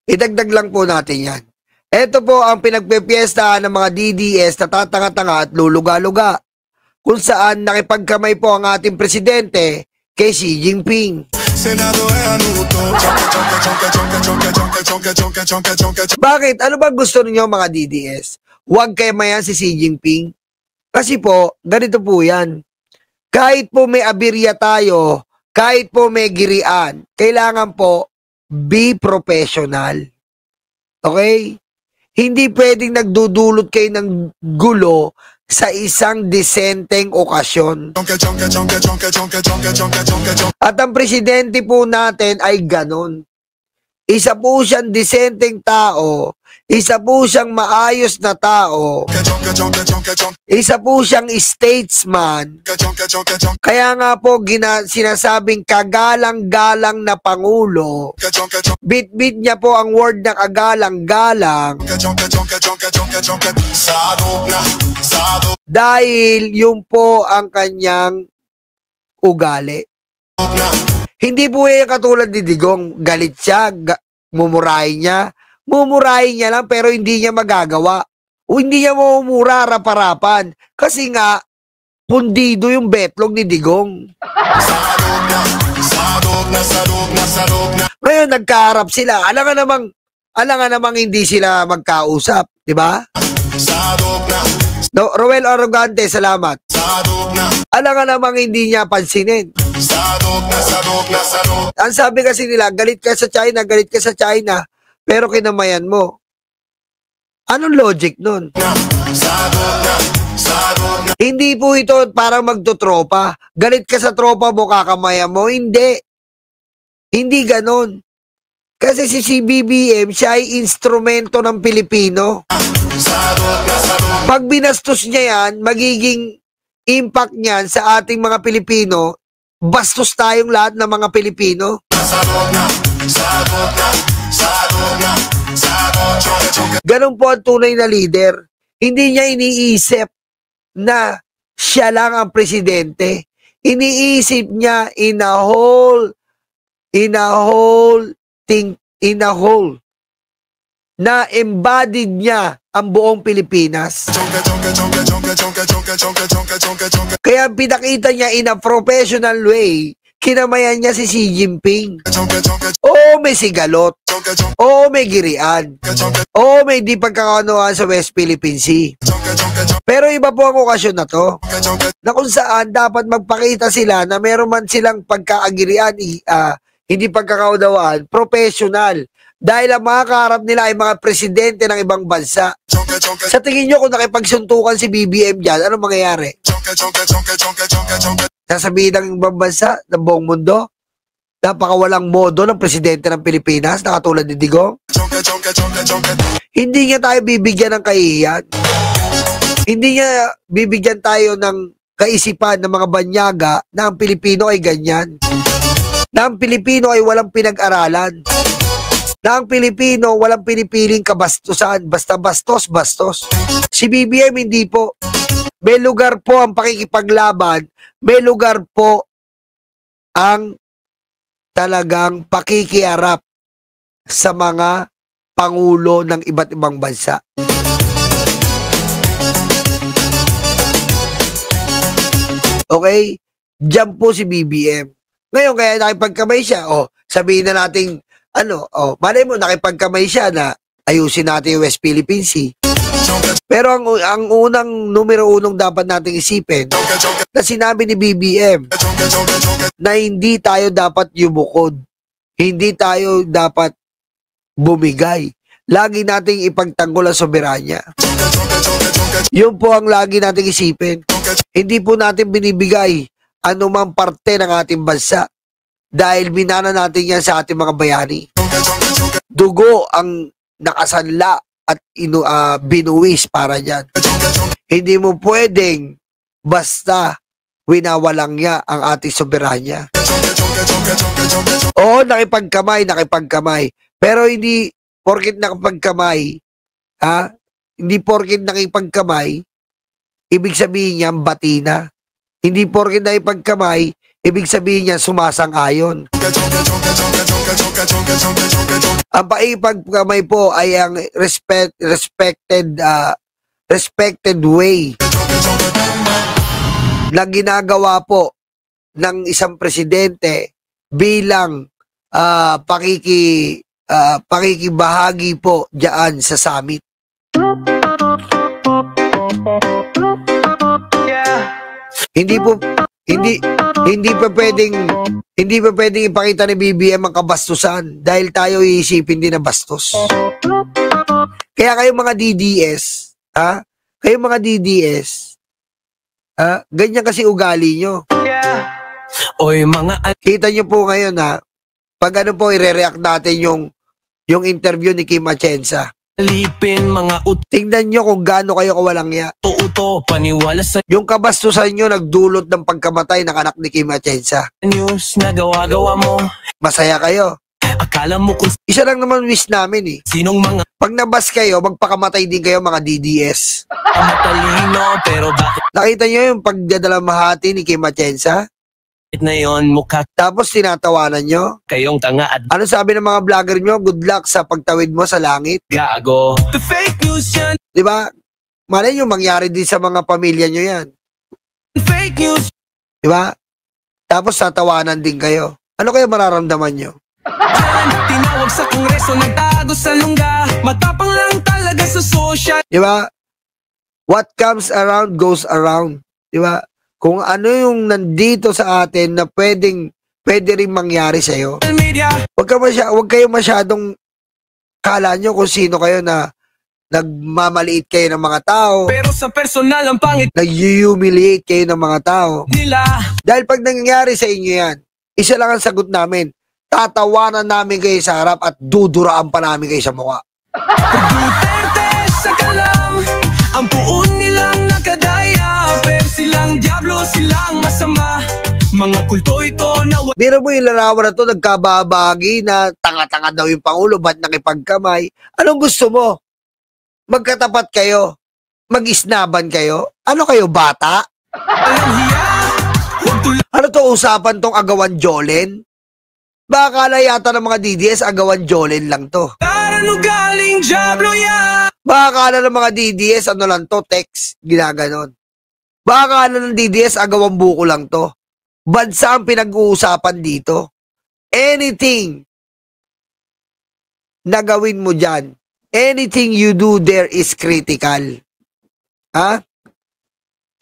Idagdag lang po natin yan. Ito po ang pinagpepiestahan ng mga DDS na tatanga-tanga at luluga-luga, kung saan nakipagkamay po ang ating presidente kay Xi Jinping. Bakit? Ano ba gusto niyo mga DDS? Huwag kayo mayan si Xi Jinping. Kasi po, ganito po yan. Kahit po may abirya tayo, kahit po may girian, kailangan po be professional. Okay? Hindi pwedeng nagdudulot kayo ng gulo sa isang disenteng okasyon. At ang presidente po natin ay ganon. Isa po siyang disenteng tao, isa po siyang maayos na tao, isa po siyang statesman. Kaya nga po sinasabing kagalang-galang na pangulo. Bit-bit niya po ang word na kagalang-galang. Dahil yun po ang kanyang ugali. Hindi po yung katulad ni Digong, galit siya, mumurahin niya lang pero hindi niya magagawa. O hindi niya mamumura harap-harapan. Kasi nga, pundido yung betlog ni Digong. Ngayon, nagkaharap sila. Alam nga namang hindi sila magkausap. Diba? No, Roel Arrogante, salamat. Alam nga namang hindi niya pansinin. Ang sabi kasi nila, galit ka sa China, pero kinamayan mo. Anong logic nun? Hindi po ito parang magtutropa. Galit ka sa tropa mo, kakamayan mo. Hindi. Hindi ganon. Kasi si CBBM, siya ay instrumento ng Pilipino. Pag binastos niya yan, magiging impact niyan sa ating mga Pilipino, bastos tayong lahat ng mga Pilipino. Ganun po ang tunay na leader. Hindi niya iniisip na siya lang ang presidente. Iniisip niya in a whole na embodied niya ang buong Pilipinas. Kaya pinakita niya in a professional way, kinamayan niya si Xi Jinping. Oo, may sigalot. Oo, may girian. Oo, may di pagkakaunawan sa West Philippine Sea. Pero iba po ang okasyon na to, na kung saan dapat magpakita sila na meron man silang pagkaagirian, hindi pagkakaunawaan, professional. Dahil ang mga kaharap nila ay mga presidente ng ibang bansa. Sa tingin nyo kung nakipagsuntukan si BBM dyan, anong mangyayari? Sasabihin ng ibang bansa, ng buong mundo, napakawalang modo ng presidente ng Pilipinas na katulad ni Digong. Hindi niya tayo bibigyan ng kahihiyan. Hindi niya bibigyan tayo ng kaisipan ng mga banyaga na ang Pilipino ay ganyan. Na ang Pilipino ay walang pinag-aralan. Na ang Pilipino walang pinipiling kabastusan, basta bastos. Si BBM hindi po. May lugar po ang pakikipaglaban, may lugar po ang talagang pakikiarap sa mga pangulo ng iba't ibang bansa. Okay? Diyan po si BBM. Ngayon, kaya nakipagkamay siya, sabihin na natin, malay mo, nakipagkamay siya na ayusin natin yung West Philippine Sea. Pero ang unang numero unong dapat nating isipin na sinabi ni BBM na hindi tayo dapat yumukod. Hindi tayo dapat bumigay. Lagi nating ipagtanggol ang soberanya. Yun po ang lagi nating isipin. Hindi po natin binibigay anumang parte ng ating bansa dahil binana natin yan sa ating mga bayani. Dugo ang nakasanla at binuwis para dyan. Hindi mo pwedeng basta winawalang niya ang ating soberanya. Oo, nakipagkamay. Pero hindi porket nakipagkamay, hindi porket nakipagkamay, ibig sabihin niya bati na. Hindi porket nakipagkamay, ibig sabihin niya sumasang-ayon. Ang pakikipagkamay po ay ang respected way na ginagawa po ng isang presidente bilang pakikibahagi po diyan sa summit. Hindi pa pwedeng ipakita ni BBM ang kabastusan dahil tayo iisipin din na bastos. Kaya kayong mga DDS, ganyan kasi ugali nyo. Oy mga Kita nyo po ngayon pag ano po i-react natin yung interview ni Kim Atienza. alipin, mga Tingnan nyo kung gaano kayo kawalang ya. uto, paniwala sa Yung kabastusan nyo nagdulot ng pagkamatay ng anak ni Kim Atienza. news na gawa-gawa mo. Masaya kayo. Akala mo kung Isa lang naman wish namin sinong mga Pag nabas kayo, magpakamatay din kayo mga DDS. matalino, pero bakit Nakita nyo yung pagdadalamahati ni Kim Atienza? na yon mukha Tapos tinatawanan nyo? kayong tanga at Ano sabi ng mga vlogger nyo? Good luck sa pagtawid mo sa langit. gago. The fake news yan, Di ba? Malay nyo, mangyari din sa mga pamilya nyo yan. fake news Di ba? Tapos tatawanan din kayo. Ano kaya mararamdaman nyo? yan. Tinawag sa kongreso, nagtago sa lungga. Matapang lang talaga sa social Di ba? What comes around goes around. Di ba? Kung ano yung nandito sa atin na pwede rin mangyari sa'yo, media. Huwag kayo masyadong kala nyo kung sino kayo na nagmamaliit kayo ng mga tao, Pero sa personal ang pangit nag-humiliate kayo ng mga tao. nila. Dahil pag nangyayari sa inyo yan, isa lang ang sagot namin, tatawanan namin kayo sa harap at duduraan pa namin kayo sa mukha. Duterte sa kalam, ang puon nilang nakadaya. Pero silang diablo, silang masama. Mga kulto ito na Biro mo yung larawan na to, nagkababagi na tanga-tanga daw yung Pangulo, ba't nakipagkamay? Anong gusto mo? Magkatapat kayo? Mag-isnaban kayo? Ano kayo, bata? walang hiya. Huwag tulang Ano to usapan tong agawan Jolen? Baka kala yata ng mga DDS agawan Jolen lang to. ano galing diablo yan. Baka kala ng mga DDS ano lang to, text, ginaganon. Baka kala ng DDS agawang buko lang to. Bansa ang pinag-uusapan dito. Anything na gawin mo dyan, anything you do there is critical. Ha?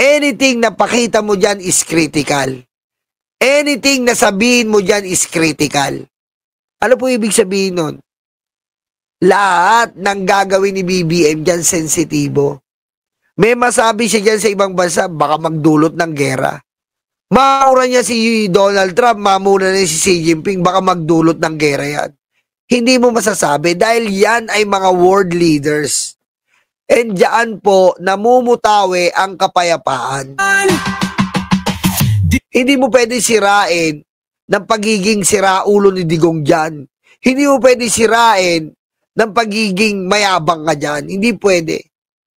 Anything na pakita mo dyan is critical. Anything na sabihin mo dyan is critical. Ano po ibig sabihin nun? Lahat ng gagawin ni BBM dyan sensitibo. May masabi siya dyan sa ibang bansa, baka magdulot ng gera. Maura niya si Donald Trump, mamura niya si Xi Jinping, baka magdulot ng gera yan. Hindi mo masasabi dahil yan ay mga world leaders. And diyan po, namumutawi ang kapayapaan. Hindi mo pwede sirain ng pagiging siraulo ni Digong dyan. Hindi mo pwede sirain ng pagiging mayabang ka dyan. Hindi pwede.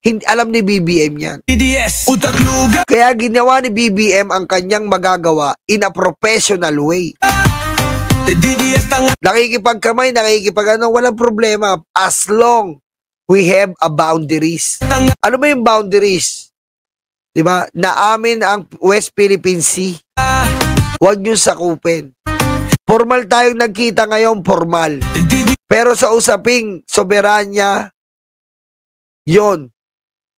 Hindi, alam ni BBM yan. DDS, utak luga. Kaya ginawa ni BBM ang kanyang magagawa in a professional way. DDS tanga. Nakikipagkamay, walang problema as long we have a boundaries. Ano ba yung boundaries? Diba? Na amin ang West Philippine Sea. Huwag nyo sakupin. Formal tayong nagkita ngayon, formal. Pero sa usaping soberanya, yon,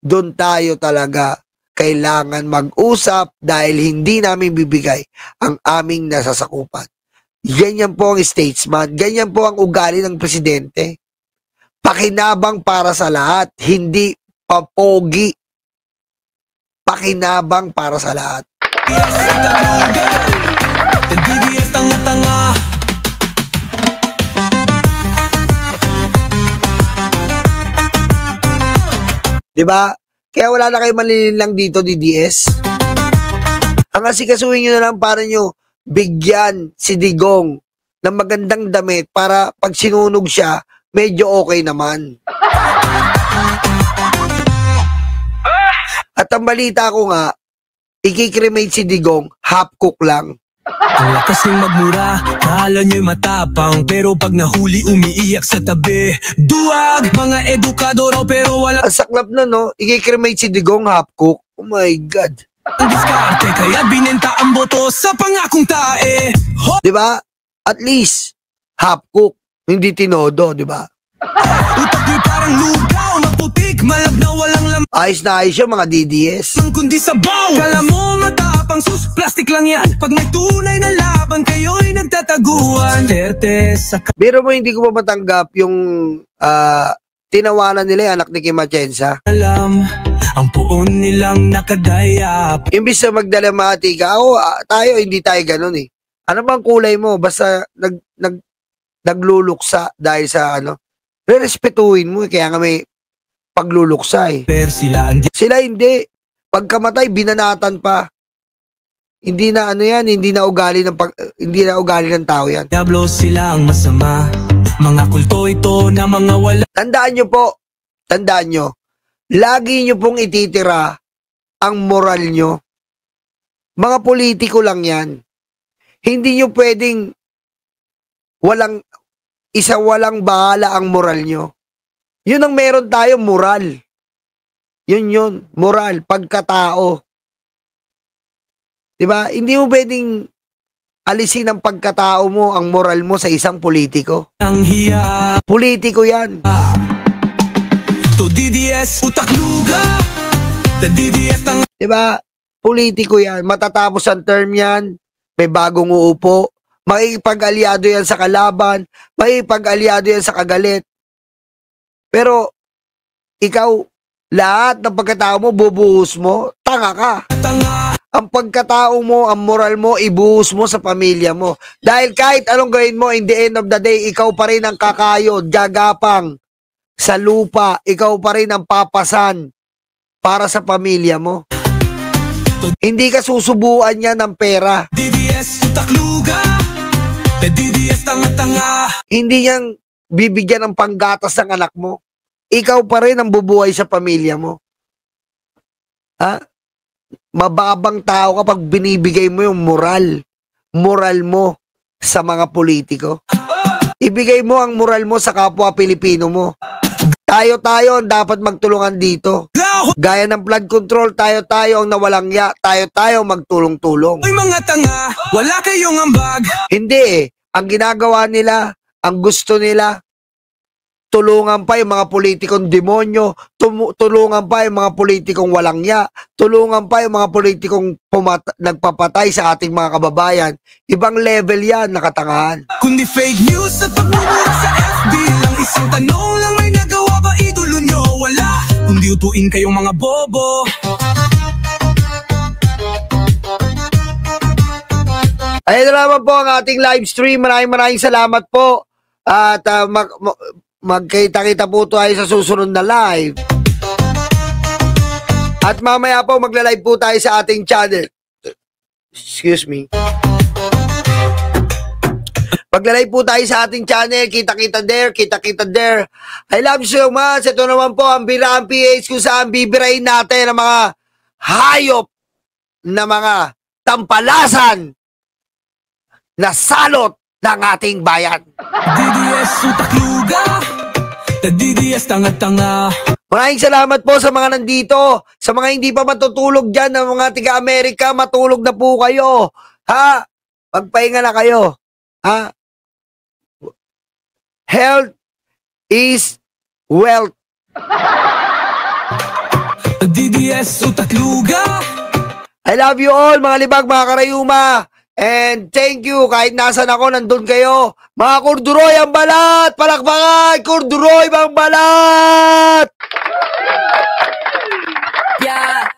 doon tayo talaga kailangan mag-usap dahil hindi namin bibigay ang aming nasasakupan. Ganyan po ang statesman, ganyan po ang ugali ng presidente. Pakinabang para sa lahat, hindi papogi. Pakinabang para sa lahat. DDS tanga-tanga. Diba? Kaya wala na kayo malililang dito, DDS. Ang asikasuhin nyo na lang para nyo bigyan si Digong ng magandang damit para pag sinunog siya, medyo okay naman. At ang balita ko nga, ikikremate si Digong, half cook lang. Ang lakas ng magmura, kala nyo'y matapang, pero pag nahuli umiiyak sa tabi. Duwag, mga edukado raw pero wala Ang saklap na, no? I-cremate si Digong half cook. Oh my God. ang diskarte, kaya binenta ang boto sa pangakong tae. Di ba? At least, half cook. Hindi tinodo, di ba? Utak nyo'y parang lugaw, maputik, malab na walang laman, Ayos na ayos yung mga DDS. kundi sabaw. Kala mo matapang, sus, plastic lang yan. Pag may tunay na laban, kayo'y nagtataguan. Terte sa Pero mo hindi ko pa matanggap yung tinawanan nila yung anak ni Kim Atienza. kalam, ang puon nilang nakadayap. Imbis na magdala matika, tayo, hindi tayo ganun eh. Ano bang kulay mo? Basta nagluluksa dahil sa ano. Respetuhin mo eh. Kaya nga may pagluluksa eh. Per sila ang Sila hindi. Pagkamatay, binanatan pa. Hindi na ano yan, hindi na ugali ng tao yan. diablo, sila ang masama. Mga kulto ito na mga wala. Tandaan nyo, lagi nyo pong ititira ang moral nyo. Mga politiko lang yan. Hindi nyo pwedeng walang bahala ang moral nyo. Yun ang meron tayo, moral. Yun, moral, pagkatao. Diba? Hindi mo pwedeng alisin ang pagkatao mo, ang moral mo sa isang politiko. Ang hiya. Politiko yan. To DDS, utak luga. The DDS ang Diba? Politiko yan. Matatapos ang term yan. May bagong uupo. Makikipag-aliado yan sa kalaban. Makikipag-aliado yan sa kagalit. Pero, ikaw, lahat ng pagkatao mo, bubuhos mo, tanga ka. tanga. Ang pagkatao mo, ang moral mo, ibuhos mo sa pamilya mo. Dahil kahit anong gawin mo, in the end of the day, ikaw pa rin ang kakayod, gagapang sa lupa. Ikaw pa rin ang papasan para sa pamilya mo. Hindi ka susubuan niya ng pera. DDS, utak luga. The DDS, tanga-tanga. Hindi niyang bibigyan ng panggatas ng anak mo. Ikaw pa rin ang bubuhay sa pamilya mo. Ha? Mababang tao kapag binibigay mo yung moral mo sa mga politiko. Ibigay mo ang moral mo sa kapwa Pilipino mo. Tayo ang dapat magtulungan dito. Gaya ng flood control, tayo ang nawalang ya. Tayo magtulong-tulong. Ay mga tanga, wala kayong ambag. Hindi eh. Ang ginagawa nila, ang gusto nila, tulungan pa yung mga politikong demonyo, tulungan pa yung mga politikong walang ya, tulungan pa yung mga politikong nagpapatay sa ating mga kababayan. Ibang level yan, nakatangahan. Kundi fake news at pagmumura sa FB lang. Isang tanong lang, may nagawa ba idolo nyo? Wala, kundi utuin kayong mga bobo. Ayun na naman po ang ating live stream. Maraming salamat po. At magkita-kita po tayo sa susunod na live. At mamaya po magla-live po tayo sa ating channel. Excuse me. Magla-live po tayo sa ating channel. Kita-kita there. I love you so much. Ito naman po ang Biraan PH kung saan bibirahin natin ang mga hayop na mga tampalasan na salot ng ating bayan. DDS, utak luga. The DDS, tanga-tanga. Maraming salamat po sa mga nandito. Sa mga hindi pa matutulog dyan, ng mga tiga-Amerika, matulog na po kayo. Ha? Magpahinga na kayo. Ha? Health is wealth. DDS, utak luga. I love you all, mga libag, mga karayuma. And thank you, kahit nasan ako, nandun kayo. Mga Kurduroy ang balat! Palakpakan! Kurduroy ang balat! Yeah.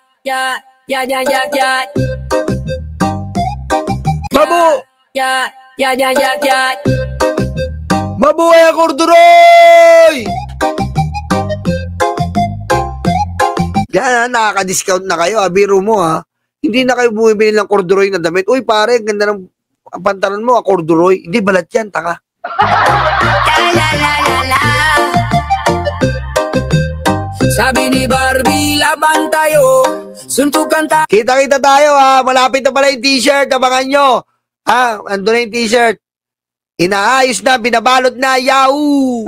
Mabuhay ang Kurduroy! Yan, nakaka-discount na kayo. Biro mo, ha? Hindi na kayo bumibili ng corduroy na damit. Uy, pare, ganda ng pantalan mo, corduroy. Hindi, balat yan, taka. Sabi ni Barbie, laban tayo. Suntukan tayo. Kita-kita tayo, ha? Malapit na pala yung t-shirt. Abangan nyo. Ando na yung t-shirt. Inaayos na, binabalot na, yahoo!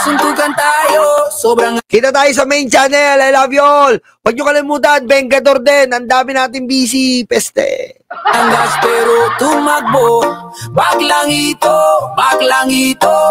Suntukan tayo, sobrang Kita tayo sa main channel. I love you all. Huwag nyo kalimutan, Vengador din. Ang dami natin busy. Peste. angas pero tumakbo. Baklang ito, baklang ito.